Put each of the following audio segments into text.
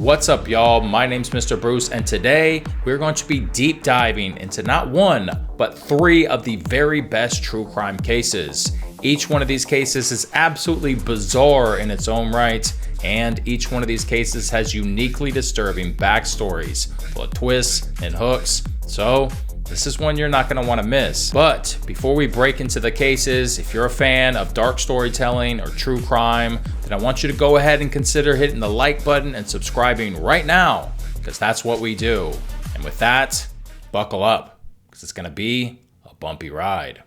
What's up, y'all? My name's Mr. Bruce, and today we're going to be deep diving into not one, but three of the very best true crime cases. Each one of these cases is absolutely bizarre in its own right, and each one of these cases has uniquely disturbing backstories, full of twists and hooks. So this is one you're not going to want to miss. But before we break into the cases, if you're a fan of dark storytelling or true crime, then I want you to go ahead and consider hitting the like button and subscribing right now, because that's what we do. And with that, buckle up, because it's going to be a bumpy ride.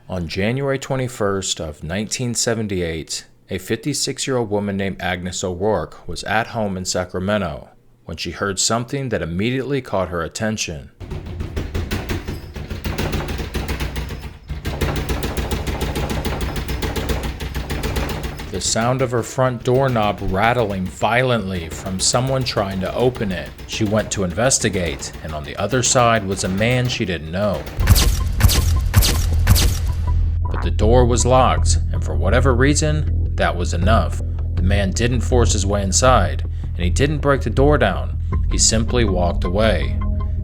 On January 21st of 1978, a 56-year-old woman named Agnes O'Rourke was at home in Sacramento when she heard something that immediately caught her attention. The sound of her front doorknob rattling violently from someone trying to open it. She went to investigate, and on the other side was a man she didn't know. The door was locked, and for whatever reason, that was enough. The man didn't force his way inside, and he didn't break the door down. He simply walked away.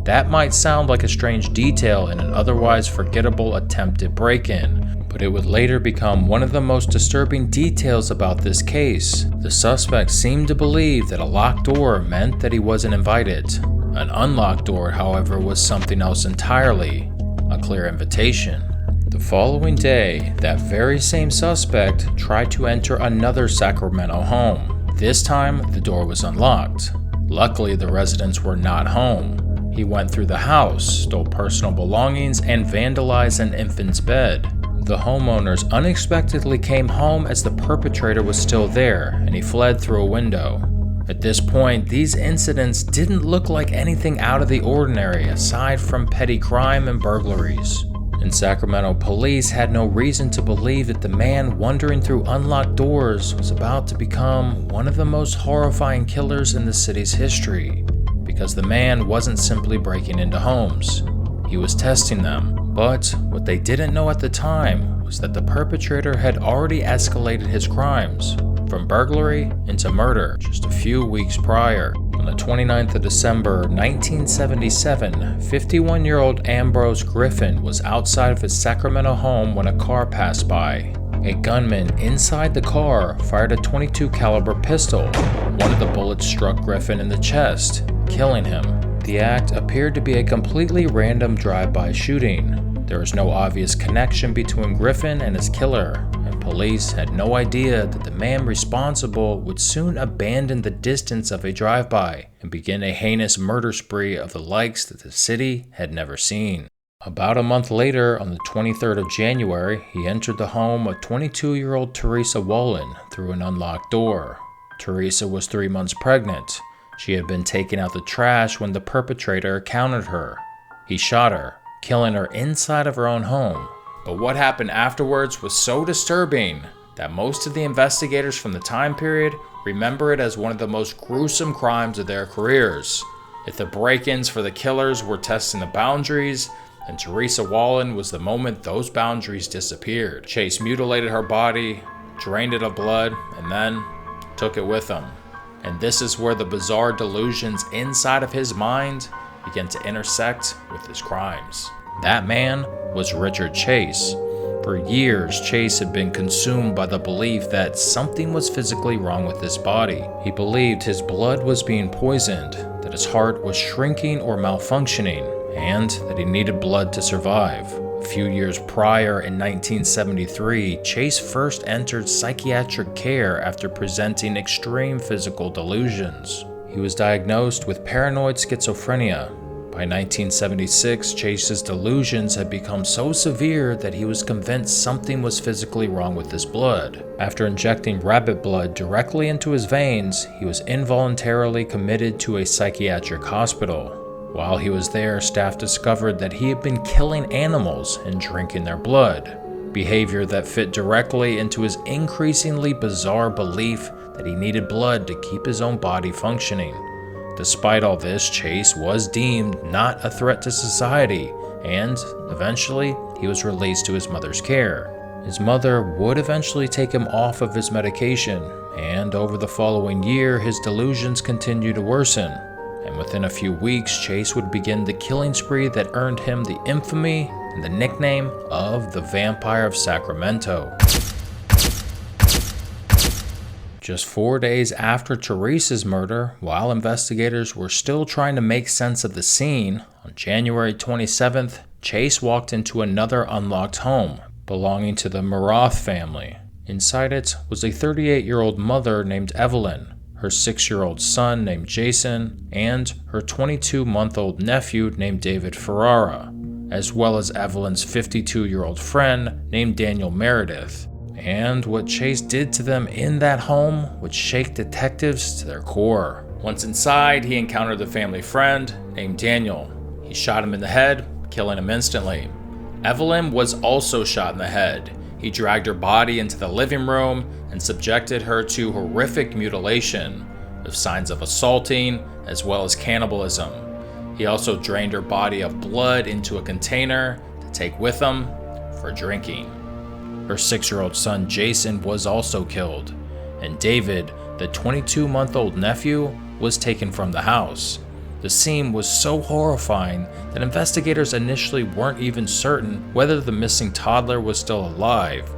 That might sound like a strange detail in an otherwise forgettable attempted break-in, but it would later become one of the most disturbing details about this case. The suspect seemed to believe that a locked door meant that he wasn't invited. An unlocked door, however, was something else entirely, a clear invitation. The following day, that very same suspect tried to enter another Sacramento home. This time, the door was unlocked. Luckily, the residents were not home. He went through the house, stole personal belongings, and vandalized an infant's bed. The homeowners unexpectedly came home as the perpetrator was still there, and he fled through a window. At this point, these incidents didn't look like anything out of the ordinary aside from petty crime and burglaries. And Sacramento police had no reason to believe that the man wandering through unlocked doors was about to become one of the most horrifying killers in the city's history, because the man wasn't simply breaking into homes. He was testing them. But what they didn't know at the time was that the perpetrator had already escalated his crimes from burglary into murder just a few weeks prior. On the 29th of December 1977, 51-year-old Ambrose Griffin was outside of his Sacramento home when a car passed by. A gunman inside the car fired a .22 caliber pistol. One of the bullets struck Griffin in the chest, killing him. The act appeared to be a completely random drive-by shooting. There was no obvious connection between Griffin and his killer, and police had no idea that the man responsible would soon abandon the distance of a drive-by and begin a heinous murder spree of the likes that the city had never seen. About a month later, on the 23rd of January, he entered the home of 22-year-old Teresa Wallen through an unlocked door. Teresa was 3 months pregnant. She had been taking out the trash when the perpetrator encountered her. He shot her, killing her inside of her own home. But what happened afterwards was so disturbing that most of the investigators from the time period remember it as one of the most gruesome crimes of their careers. If the break-ins for the killers were testing the boundaries, then Teresa Wallen was the moment those boundaries disappeared. Chase mutilated her body, drained it of blood, and then took it with him. And this is where the bizarre delusions inside of his mind began to intersect with his crimes. That man was Richard Chase. For years, Chase had been consumed by the belief that something was physically wrong with his body. He believed his blood was being poisoned, that his heart was shrinking or malfunctioning, and that he needed blood to survive. A few years prior, in 1973, Chase first entered psychiatric care after presenting extreme physical delusions. He was diagnosed with paranoid schizophrenia. By 1976, Chase's delusions had become so severe that he was convinced something was physically wrong with his blood. After injecting rabbit blood directly into his veins, he was involuntarily committed to a psychiatric hospital. While he was there, staff discovered that he had been killing animals and drinking their blood, behavior that fit directly into his increasingly bizarre belief that he needed blood to keep his own body functioning. Despite all this, Chase was deemed not a threat to society, and eventually he was released to his mother's care. His mother would eventually take him off of his medication, and over the following year, his delusions continued to worsen. And within a few weeks, Chase would begin the killing spree that earned him the infamy and the nickname of the Vampire of Sacramento. Just 4 days after Teresa's murder, while investigators were still trying to make sense of the scene, on January 27th, Chase walked into another unlocked home belonging to the McArthur family. Inside it was a 38-year-old mother named Evelyn, her 6-year-old son named Jason, and her 22-month-old nephew named David Ferrara, as well as Evelyn's 52-year-old friend named Daniel Meredith. And what Chase did to them in that home would shake detectives to their core. Once inside, he encountered the family friend named Daniel. He shot him in the head, killing him instantly. Evelyn was also shot in the head. He dragged her body into the living room and subjected her to horrific mutilation, with signs of assaulting as well as cannibalism. He also drained her body of blood into a container to take with him for drinking. Her 6-year-old son Jason was also killed, and David, the 22-month-old nephew, was taken from the house. The scene was so horrifying that investigators initially weren't even certain whether the missing toddler was still alive.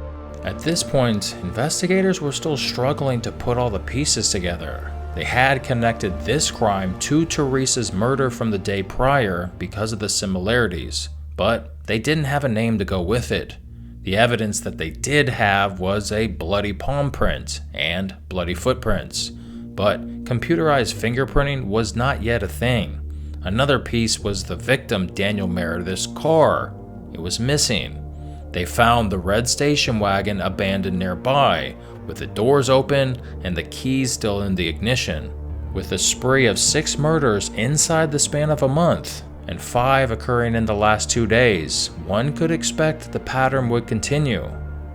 At this point, investigators were still struggling to put all the pieces together. They had connected this crime to Teresa's murder from the day prior because of the similarities, but they didn't have a name to go with it. The evidence that they did have was a bloody palm print and bloody footprints, but computerized fingerprinting was not yet a thing. Another piece was the victim Daniel Meredith's car. It was missing. They found the red station wagon abandoned nearby, with the doors open and the keys still in the ignition. With a spree of 6 murders inside the span of a month, and 5 occurring in the last 2 days, one could expect the pattern would continue.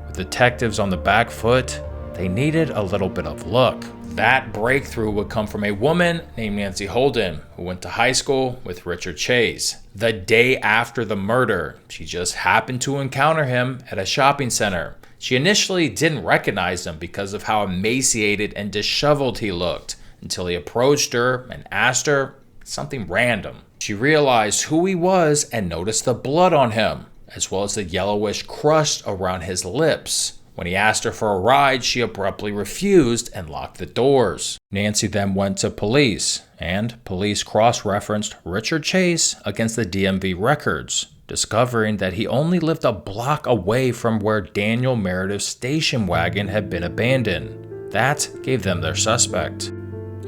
With detectives on the back foot, they needed a little bit of luck. That breakthrough would come from a woman named Nancy Holden, who went to high school with Richard Chase. The day after the murder, she just happened to encounter him at a shopping center. She initially didn't recognize him because of how emaciated and disheveled he looked, until he approached her and asked her something random. She realized who he was and noticed the blood on him, as well as the yellowish crust around his lips. When he asked her for a ride, she abruptly refused and locked the doors. Nancy then went to police, and police cross-referenced Richard Chase against the DMV records, discovering that he only lived a block away from where Daniel Meredith's station wagon had been abandoned. That gave them their suspect.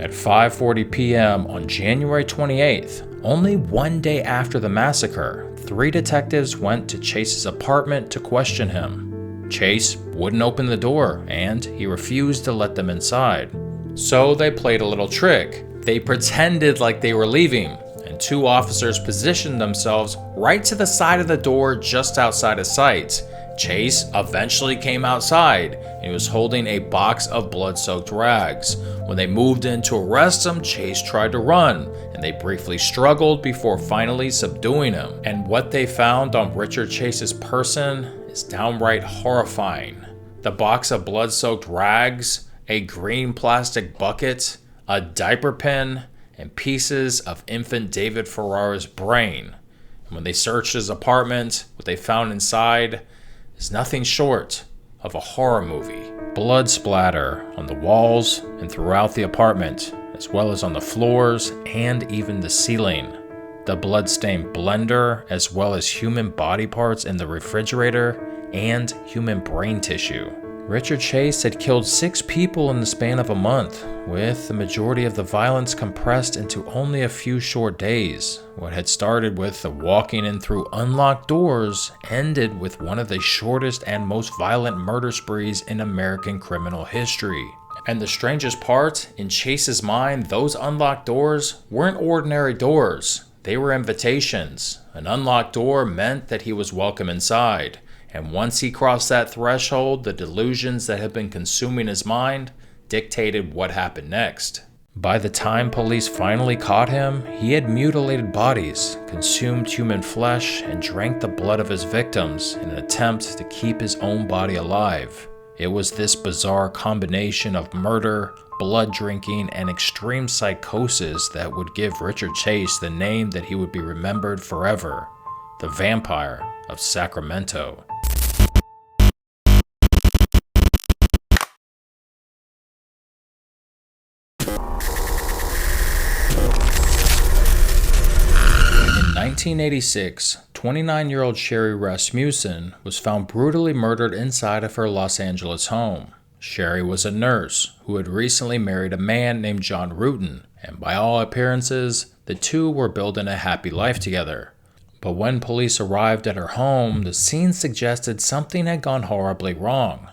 At 5:40 p.m. on January 28th, only 1 day after the massacre, 3 detectives went to Chase's apartment to question him. Chase wouldn't open the door, and he refused to let them inside. So they played a little trick. They pretended like they were leaving, and 2 officers positioned themselves right to the side of the door just outside of sight. Chase eventually came outside, and he was holding a box of blood-soaked rags. When they moved in to arrest him, Chase tried to run, and they briefly struggled before finally subduing him. And what they found on Richard Chase's person is downright horrifying. The box of blood-soaked rags, a green plastic bucket, a diaper pin, and pieces of infant David Ferrara's brain. And when they searched his apartment, what they found inside is nothing short of a horror movie. Blood splatter on the walls and throughout the apartment, as well as on the floors and even the ceiling. The blood-stained blender, as well as human body parts in the refrigerator and human brain tissue. Richard Chase had killed 6 people in the span of a month, with the majority of the violence compressed into only a few short days. What had started with the walking in through unlocked doors ended with one of the shortest and most violent murder sprees in American criminal history. And the strangest part, in Chase's mind, those unlocked doors weren't ordinary doors. they were invitations. An unlocked door meant that he was welcome inside, and once he crossed that threshold, the delusions that had been consuming his mind dictated what happened next. By the time police finally caught him, he had mutilated bodies, consumed human flesh, and drank the blood of his victims in an attempt to keep his own body alive. It was this bizarre combination of murder, blood drinking, and extreme psychosis that would give Richard Chase the name that he would be remembered forever: the Vampire of Sacramento. In 1986, 29-year-old Sherri Rasmussen was found brutally murdered inside of her Los Angeles home. Sherri was a nurse who had recently married a man named John Rutan, and by all appearances, the two were building a happy life together. But when police arrived at her home, the scene suggested something had gone horribly wrong.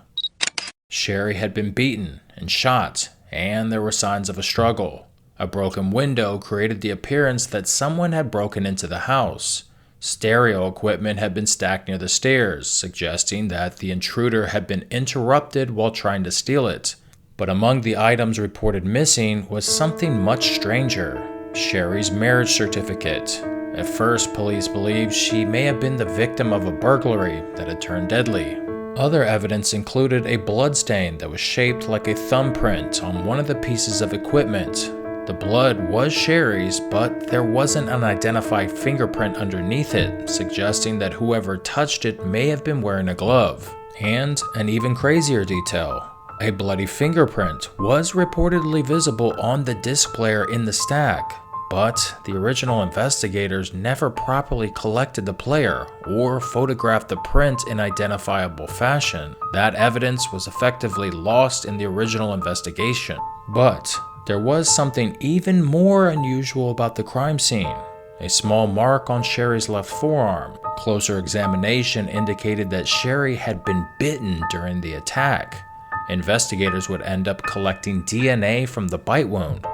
Sherri had been beaten and shot, and there were signs of a struggle. A broken window created the appearance that someone had broken into the house. Stereo equipment had been stacked near the stairs, suggesting that the intruder had been interrupted while trying to steal it. But among the items reported missing was something much stranger: Sherri's marriage certificate. At first, police believed she may have been the victim of a burglary that had turned deadly. Other evidence included a bloodstain that was shaped like a thumbprint on one of the pieces of equipment. The blood was Sherri's, but there wasn't an identified fingerprint underneath it, suggesting that whoever touched it may have been wearing a glove. And an even crazier detail: a bloody fingerprint was reportedly visible on the disc player in the stack, but the original investigators never properly collected the player or photographed the print in identifiable fashion. That evidence was effectively lost in the original investigation. But there was something even more unusual about the crime scene: a small mark on Sherri's left forearm. Closer examination indicated that Sherri had been bitten during the attack. Investigators would end up collecting DNA from the bite wound,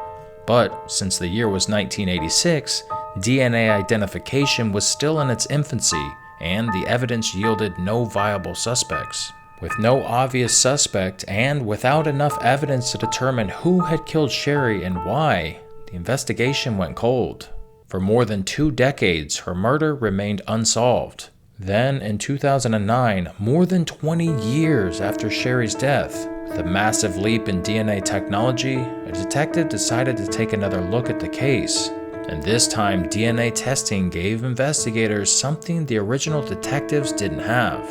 but since the year was 1986, DNA identification was still in its infancy, and the evidence yielded no viable suspects. With no obvious suspect and without enough evidence to determine who had killed Sherri and why, the investigation went cold. For more than 2 decades, her murder remained unsolved. Then, in 2009, more than 20 years after Sherri's death, with a massive leap in DNA technology, a detective decided to take another look at the case. And this time, DNA testing gave investigators something the original detectives didn't have.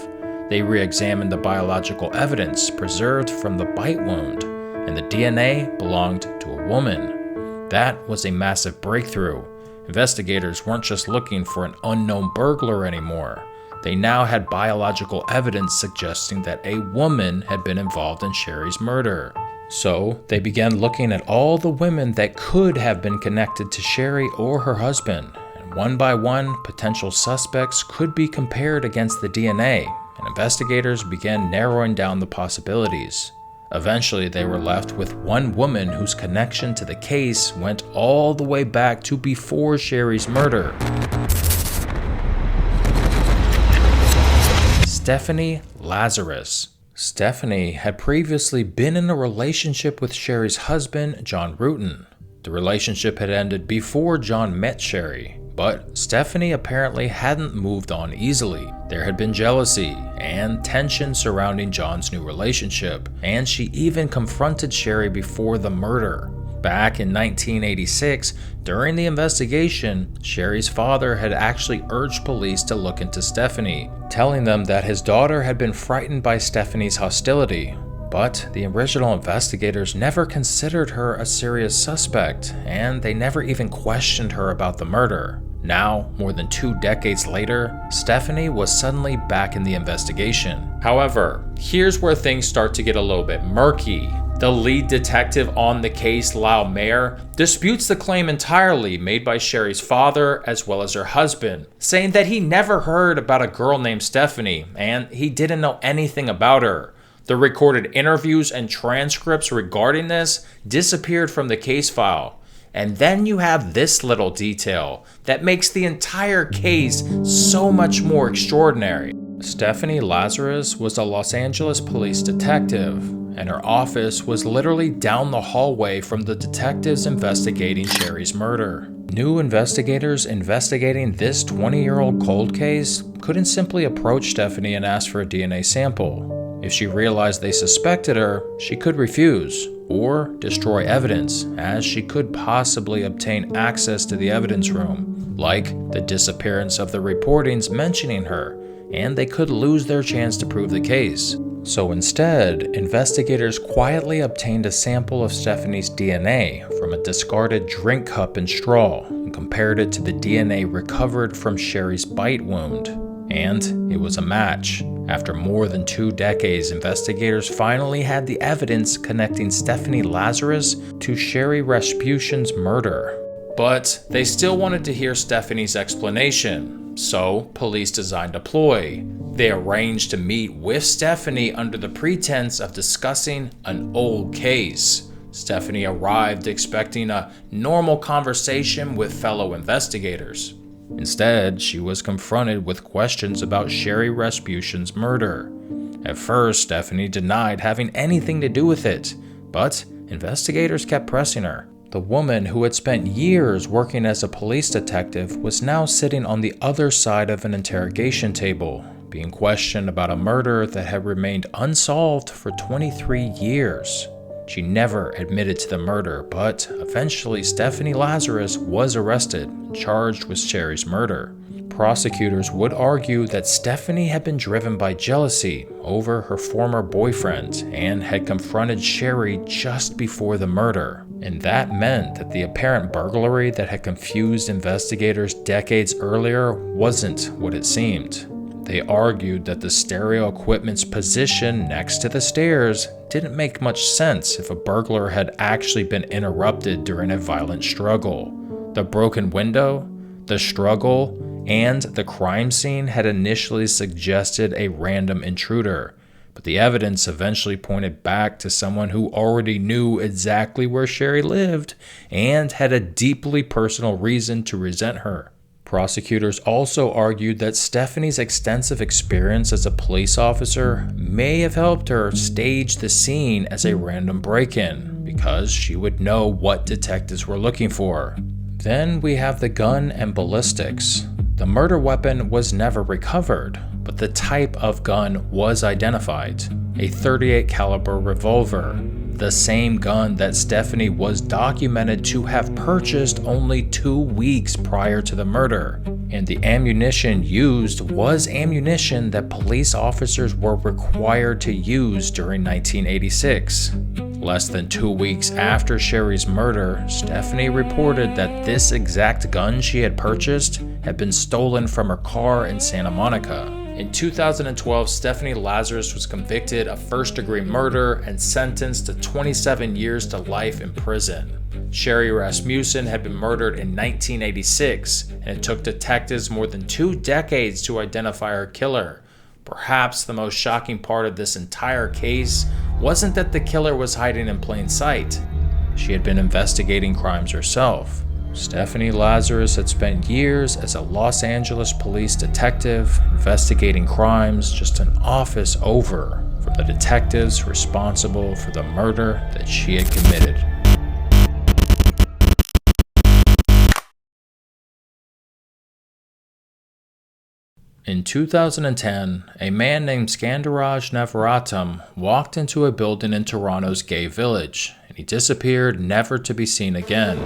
They re-examined the biological evidence preserved from the bite wound, and the DNA belonged to a woman. That was a massive breakthrough. Investigators weren't just looking for an unknown burglar anymore. They now had biological evidence suggesting that a woman had been involved in Sherri's murder. So they began looking at all the women that could have been connected to Sherri or her husband, and one by one, potential suspects could be compared against the DNA, and investigators began narrowing down the possibilities. Eventually, they were left with one woman whose connection to the case went all the way back to before Sherri's murder: Stephanie Lazarus. Stephanie had previously been in a relationship with Sherri's husband, John Rutan. The relationship had ended before John met Sherri, but Stephanie apparently hadn't moved on easily. There had been jealousy and tension surrounding John's new relationship, and she even confronted Sherri before the murder. Back in 1986, during the investigation, Sherri's father had actually urged police to look into Stephanie, telling them that his daughter had been frightened by Stephanie's hostility. But the original investigators never considered her a serious suspect, and they never even questioned her about the murder. Now, more than 2 decades later, Stephanie was suddenly back in the investigation. However, here's where things start to get a little bit murky. The lead detective on the case, Lau Mayer, disputes the claim entirely made by Sherri's father as well as her husband, saying that he never heard about a girl named Stephanie and he didn't know anything about her. The recorded interviews and transcripts regarding this disappeared from the case file. And then you have this little detail that makes the entire case so much more extraordinary. Stephanie Lazarus was a Los Angeles police detective, and her office was literally down the hallway from the detectives investigating Sherri's murder. New investigators investigating this 20-year-old cold case couldn't simply approach Stephanie and ask for a DNA sample. If she realized they suspected her, she could refuse or destroy evidence, as she could possibly obtain access to the evidence room, like the disappearance of the reportings mentioning her, and they could lose their chance to prove the case. So instead, investigators quietly obtained a sample of Stephanie's DNA from a discarded drink cup and straw and compared it to the DNA recovered from Sherri's bite wound. And it was a match. After more than 2 decades, investigators finally had the evidence connecting Stephanie Lazarus to Sherri Rasmussen's murder. But they still wanted to hear Stephanie's explanation, so police designed a ploy. They arranged to meet with Stephanie under the pretense of discussing an old case. Stephanie arrived expecting a normal conversation with fellow investigators. Instead, she was confronted with questions about Sherri Rasmussen's murder. At first, Stephanie denied having anything to do with it, but investigators kept pressing her. The woman who had spent years working as a police detective was now sitting on the other side of an interrogation table, being questioned about a murder that had remained unsolved for 23 years. She never admitted to the murder, but eventually Stephanie Lazarus was arrested and charged with Sherri's murder. Prosecutors would argue that Stephanie had been driven by jealousy over her former boyfriend and had confronted Sherri just before the murder. And that meant that the apparent burglary that had confused investigators decades earlier wasn't what it seemed. They argued that the stereo equipment's position next to the stairs didn't make much sense if a burglar had actually been interrupted during a violent struggle. The broken window, the struggle, and the crime scene had initially suggested a random intruder, but the evidence eventually pointed back to someone who already knew exactly where Sherri lived and had a deeply personal reason to resent her. Prosecutors also argued that Stephanie's extensive experience as a police officer may have helped her stage the scene as a random break-in, because she would know what detectives were looking for. Then we have the gun and ballistics. The murder weapon was never recovered, but the type of gun was identified: a .38 caliber revolver. The same gun that Stephanie was documented to have purchased only 2 weeks prior to the murder. And the ammunition used was ammunition that police officers were required to use during 1986. Less than 2 weeks after Sherri's murder, Stephanie reported that this exact gun she had purchased had been stolen from her car in Santa Monica. In 2012, Stephanie Lazarus was convicted of first-degree murder and sentenced to 27 years to life in prison. Sherri Rasmussen had been murdered in 1986, and it took detectives more than 2 decades to identify her killer. Perhaps the most shocking part of this entire case wasn't that the killer was hiding in plain sight. She had been investigating crimes herself. Stephanie Lazarus had spent years as a Los Angeles police detective investigating crimes just an office over from the detectives responsible for the murder that she had committed. In 2010, a man named Skandaraj Navaratam walked into a building in Toronto's gay village, and he disappeared, never to be seen again.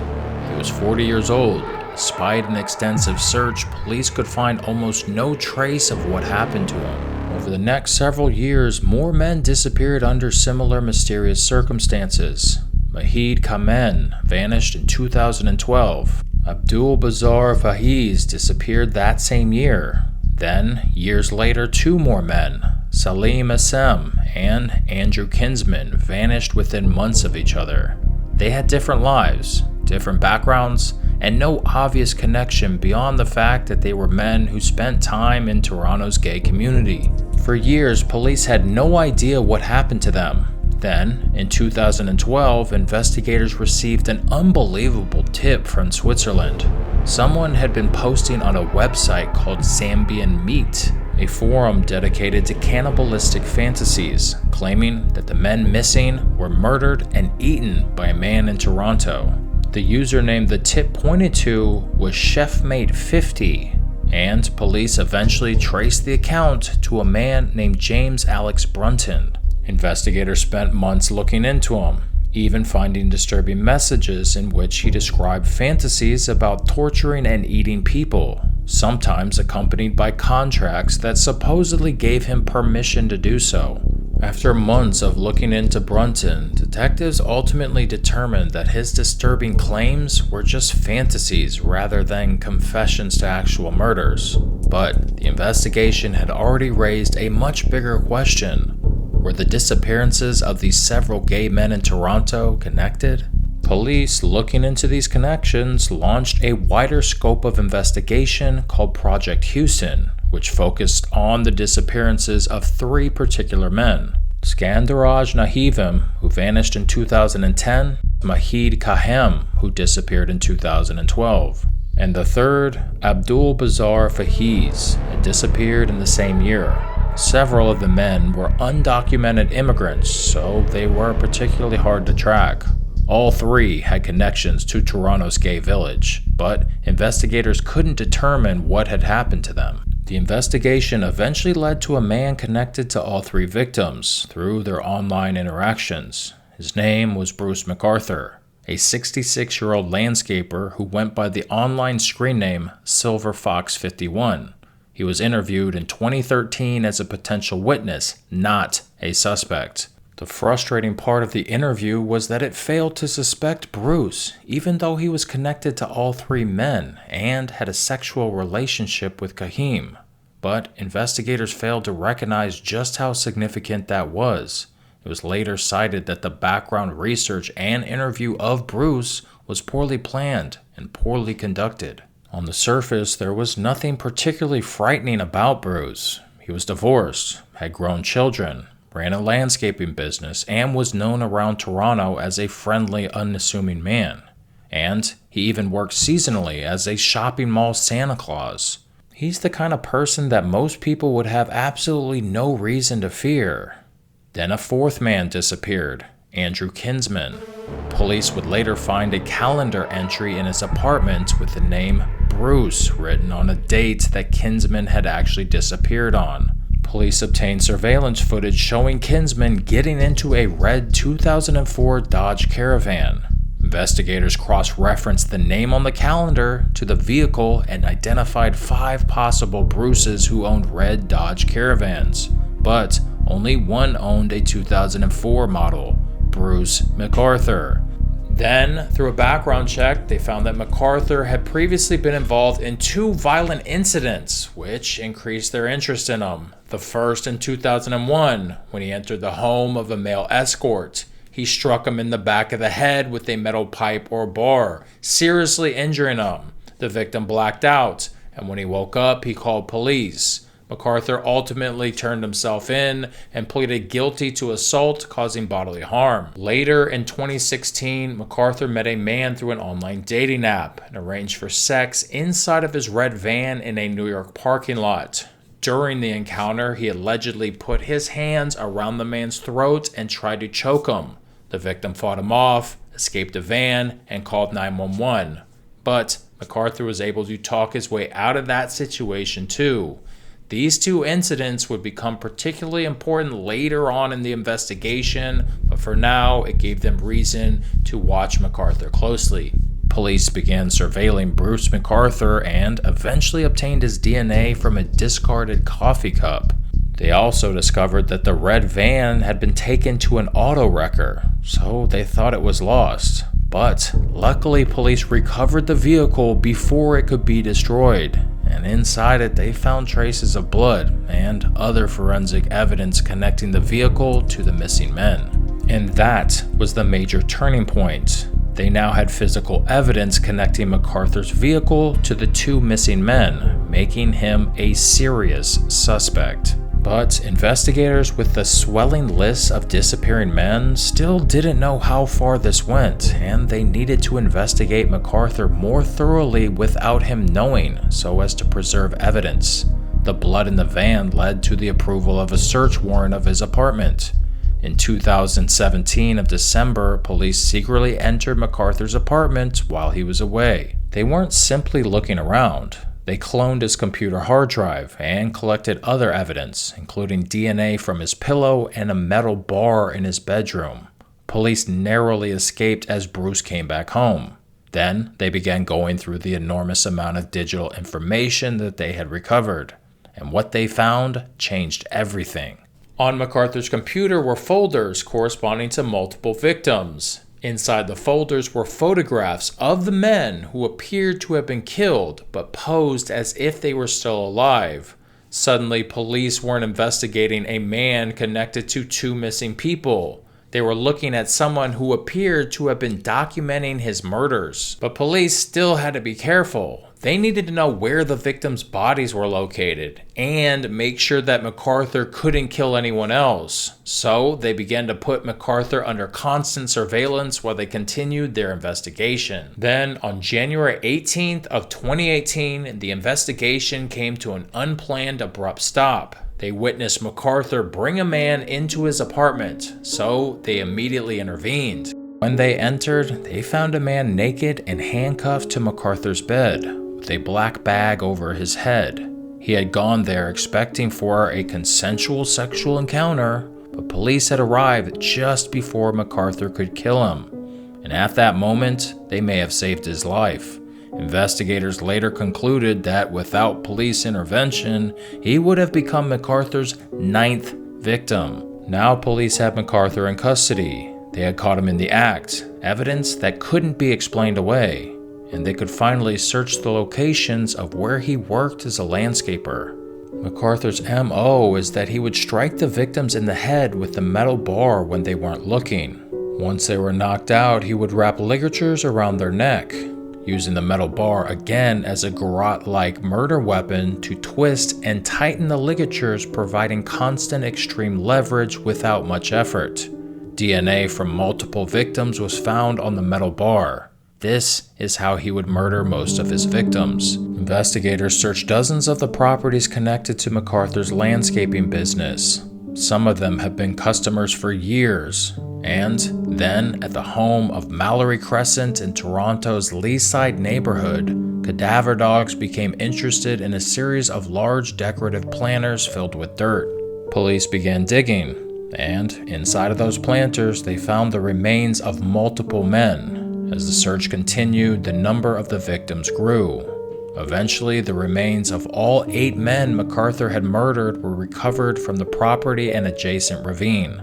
He was 40 years old. Despite an extensive search, police could find almost no trace of what happened to him. Over the next several years, more men disappeared under similar mysterious circumstances. Mahid Kamen vanished in 2012. Abdul Bazar Fahiz disappeared that same year. Then, years later, 2 more men, Salim Assem and Andrew Kinsman, vanished within months of each other. They had different lives, different backgrounds, and no obvious connection beyond the fact that they were men who spent time in Toronto's gay community. For years, police had no idea what happened to them. Then, in 2012, investigators received an unbelievable tip from Switzerland. Someone had been posting on a website called Zambian Meat, a forum dedicated to cannibalistic fantasies, claiming that the men missing were murdered and eaten by a man in Toronto. The username the tip pointed to was ChefMate50, and police eventually traced the account to a man named James Alex Brunton. Investigators spent months looking into him, even finding disturbing messages in which he described fantasies about torturing and eating people, sometimes accompanied by contracts that supposedly gave him permission to do so. After months of looking into Brunton, detectives ultimately determined that his disturbing claims were just fantasies rather than confessions to actual murders. But the investigation had already raised a much bigger question. Were the disappearances of these several gay men in Toronto connected? Police looking into these connections launched a wider scope of investigation called Project Houston, which focused on the disappearances of 3 particular men. Skandaraj Nahivim, who vanished in 2010, Mahid Kahem, who disappeared in 2012, and the third, Abdul Bazar Fahiz, had disappeared in the same year. Several of the men were undocumented immigrants, so they were particularly hard to track. All 3 had connections to Toronto's gay village, but investigators couldn't determine what had happened to them. The investigation eventually led to a man connected to all 3 victims through their online interactions. His name was Bruce McArthur, a 66-year-old landscaper who went by the online screen name SilverFox51. He was interviewed in 2013 as a potential witness, not a suspect. The frustrating part of the interview was that it failed to suspect Bruce, even though he was connected to all 3 men and had a sexual relationship with Kahim. But investigators failed to recognize just how significant that was. It was later cited that the background research and interview of Bruce was poorly planned and poorly conducted. On the surface, there was nothing particularly frightening about Bruce. He was divorced, had grown children, ran a landscaping business, and was known around Toronto as a friendly, unassuming man. And he even worked seasonally as a shopping mall Santa Claus. He's the kind of person that most people would have absolutely no reason to fear. Then a 4th man disappeared, Andrew Kinsman. Police would later find a calendar entry in his apartment with the name Bruce written on a date that Kinsman had actually disappeared on. Police obtained surveillance footage showing Kinsman getting into a red 2004 Dodge Caravan. Investigators cross-referenced the name on the calendar to the vehicle and identified 5 possible Bruces who owned red Dodge Caravans, but only one owned a 2004 model, Bruce McArthur. Then, through a background check, they found that McArthur had previously been involved in 2 violent incidents, which increased their interest in him. The first in 2001, when he entered the home of a male escort. He struck him in the back of the head with a metal pipe or bar, seriously injuring him. The victim blacked out, and when he woke up, he called police. McArthur ultimately turned himself in and pleaded guilty to assault causing bodily harm. Later in 2016, McArthur met a man through an online dating app and arranged for sex inside of his red van in a New York parking lot. During the encounter, he allegedly put his hands around the man's throat and tried to choke him. The victim fought him off, escaped the van, and called 911. But McArthur was able to talk his way out of that situation too. These 2 incidents would become particularly important later on in the investigation, but for now, it gave them reason to watch McArthur closely. Police began surveilling Bruce McArthur and eventually obtained his DNA from a discarded coffee cup. They also discovered that the red van had been taken to an auto wrecker, so they thought it was lost. But luckily, police recovered the vehicle before it could be destroyed, and inside it they found traces of blood and other forensic evidence connecting the vehicle to the missing men. And that was the major turning point. They now had physical evidence connecting McArthur's vehicle to the 2 missing men, making him a serious suspect. But investigators with the swelling list of disappearing men still didn't know how far this went, and they needed to investigate McArthur more thoroughly without him knowing so as to preserve evidence. The blood in the van led to the approval of a search warrant of his apartment. In 2017 of December, police secretly entered McArthur's apartment while he was away. They weren't simply looking around. They cloned his computer hard drive and collected other evidence, including DNA from his pillow and a metal bar in his bedroom. Police narrowly escaped as Bruce came back home. Then they began going through the enormous amount of digital information that they had recovered. And what they found changed everything. On McArthur's computer were folders corresponding to multiple victims. Inside the folders were photographs of the men who appeared to have been killed but posed as if they were still alive. Suddenly, police weren't investigating a man connected to two missing people. They were looking at someone who appeared to have been documenting his murders. But police still had to be careful. They needed to know where the victims' bodies were located and make sure that McArthur couldn't kill anyone else. So they began to put McArthur under constant surveillance while they continued their investigation. Then on January 18th of 2018, the investigation came to an unplanned abrupt stop. They witnessed McArthur bring a man into his apartment, so they immediately intervened. When they entered, they found a man naked and handcuffed to McArthur's bed, with a black bag over his head. He had gone there expecting for a consensual sexual encounter, but police had arrived just before McArthur could kill him. And at that moment, they may have saved his life. Investigators later concluded that without police intervention, he would have become McArthur's 9th victim. Now police had McArthur in custody. They had caught him in the act, evidence that couldn't be explained away, and they could finally search the locations of where he worked as a landscaper. McArthur's MO is that he would strike the victims in the head with the metal bar when they weren't looking. Once they were knocked out, he would wrap ligatures around their neck, using the metal bar again as a garrote-like murder weapon to twist and tighten the ligatures, providing constant extreme leverage without much effort. DNA from multiple victims was found on the metal bar. This is how he would murder most of his victims. Investigators searched dozens of the properties connected to McArthur's landscaping business. Some of them have been customers for years. And then, at the home of Mallory Crescent in Toronto's Leaside neighborhood, cadaver dogs became interested in a series of large decorative planters filled with dirt. Police began digging, and inside of those planters, they found the remains of multiple men. As the search continued, the number of the victims grew. Eventually, the remains of all 8 men McArthur had murdered were recovered from the property and adjacent ravine.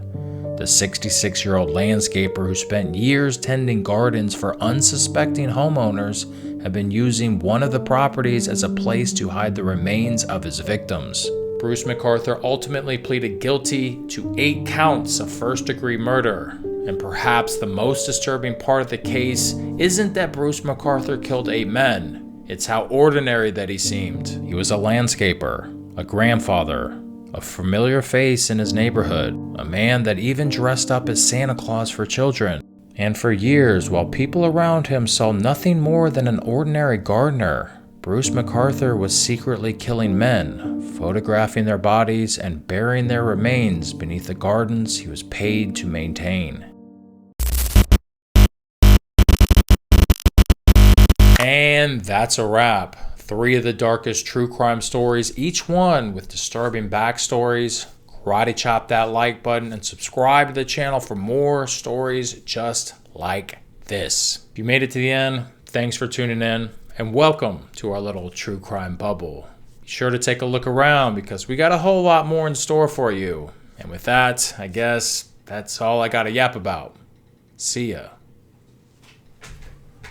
The 66-year-old landscaper who spent years tending gardens for unsuspecting homeowners had been using one of the properties as a place to hide the remains of his victims. Bruce McArthur ultimately pleaded guilty to 8 counts of first-degree murder. And perhaps the most disturbing part of the case isn't that Bruce McArthur killed 8 men. It's how ordinary that he seemed. He was a landscaper, a grandfather, a familiar face in his neighborhood, a man that even dressed up as Santa Claus for children. And for years, while people around him saw nothing more than an ordinary gardener, Bruce McArthur was secretly killing men, photographing their bodies, and burying their remains beneath the gardens he was paid to maintain. And that's a wrap. 3 of the darkest true crime stories, each one with disturbing backstories. Karate chop that like button and subscribe to the channel for more stories just like this. If you made it to the end, thanks for tuning in and welcome to our little true crime bubble. Be sure to take a look around because we got a whole lot more in store for you. And with that, I guess that's all I got to yap about. See ya.